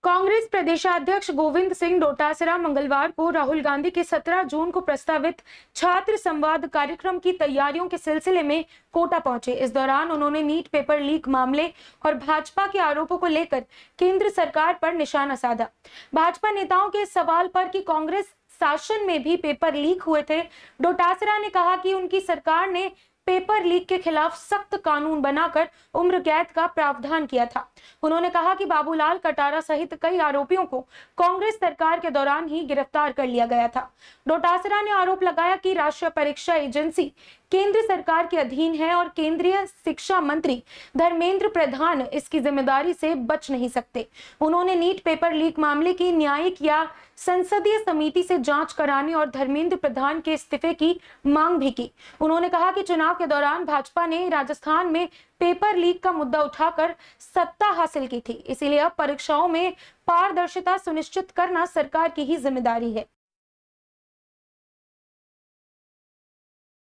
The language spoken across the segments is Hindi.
कांग्रेस प्रदेशाध्यक्ष गोविंद सिंह डोटासरा मंगलवार को राहुल गांधी के 17 जून को प्रस्तावित छात्र संवाद कार्यक्रम की तैयारियों के सिलसिले में कोटा पहुंचे। इस दौरान उन्होंने नीट पेपर लीक मामले और भाजपा के आरोपों को लेकर केंद्र सरकार पर निशाना साधा। भाजपा नेताओं के सवाल पर कि कांग्रेस शासन में भी पेपर लीक हुए थे, डोटासरा ने कहा कि उनकी सरकार ने पेपर लीक के खिलाफ सख्त कानून बनाकर उम्र कैद का प्रावधान किया था। उन्होंने कहा कि बाबूलाल कटारा सहित कई आरोपियों को कांग्रेस सरकार के दौरान ही गिरफ्तार कर लिया गया था। डोटासरा ने आरोप लगाया कि राष्ट्रीय परीक्षा एजेंसी केंद्र सरकार के अधीन है और केंद्रीय शिक्षा मंत्री धर्मेंद्र प्रधान इसकी जिम्मेदारी से बच नहीं सकते। उन्होंने नीट पेपर लीक मामले की न्यायिक या संसदीय समिति से जांच कराने और धर्मेंद्र प्रधान के इस्तीफे की मांग भी की। उन्होंने कहा कि चुनाव के दौरान भाजपा ने राजस्थान में पेपर लीक का मुद्दा उठाकर सत्ता हासिल की थी, इसीलिए अब परीक्षाओं में पारदर्शिता सुनिश्चित करना सरकार की ही जिम्मेदारी है।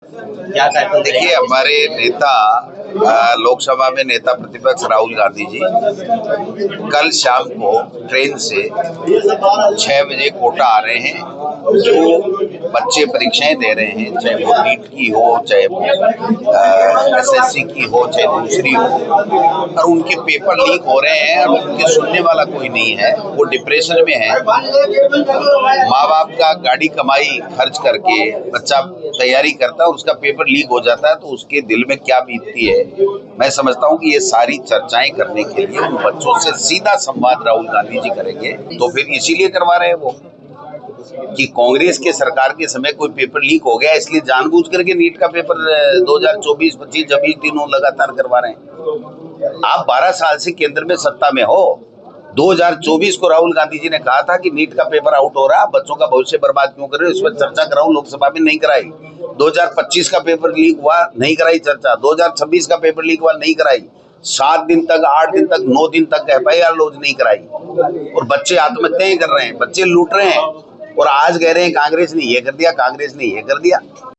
देखिए, हमारे नेता लोकसभा में नेता प्रतिपक्ष राहुल गांधी जी कल शाम को ट्रेन से 6 बजे कोटा आ रहे हैं। जो बच्चे परीक्षाएं दे रहे हैं, चाहे वो नीट की हो, चाहे एसएससी की हो, चाहे दूसरी हो, और उनके पेपर लीक हो रहे हैं और उनके सुनने वाला कोई नहीं है। वो डिप्रेशन में है। माँ बाप का गाड़ी कमाई खर्च करके बच्चा तैयारी करता है, उसका पेपर लीक हो जाता है तो उसके दिल में क्या बीतती है। मैं समझता हूँ कि ये सारी चर्चाएं करने के लिए उन बच्चों से सीधा संवाद राहुल गांधी जी करेंगे। तो फिर इसीलिए करवा रहे हैं वो कि कांग्रेस के सरकार के समय कोई पेपर लीक हो गया, इसलिए जानबूझ करके नीट का पेपर 2024, 25, 26 तीनों लगातार करवा रहे हैं। आप 12 साल से केंद्र में सत्ता में हो। 2024 को राहुल गांधी जी ने कहा था कि नीट का पेपर आउट हो रहा, बच्चों का भविष्य बर्बाद क्यों कर रहे हो, इस पर चर्चा कराऊं। लोकसभा में नहीं कराई। 2025 का पेपर लीक हुआ, नहीं कराई चर्चा। 2026 का पेपर लीक हुआ, नहीं कराई। 7 दिन तक, 8 दिन तक, 9 दिन तक FIR लॉन्च नहीं कराई। और बच्चे आत्महत्याएं कर रहे हैं, बच्चे लूट रहे हैं, और आज कह रहे हैं कांग्रेस ने ये कर दिया, कांग्रेस ने ये कर दिया।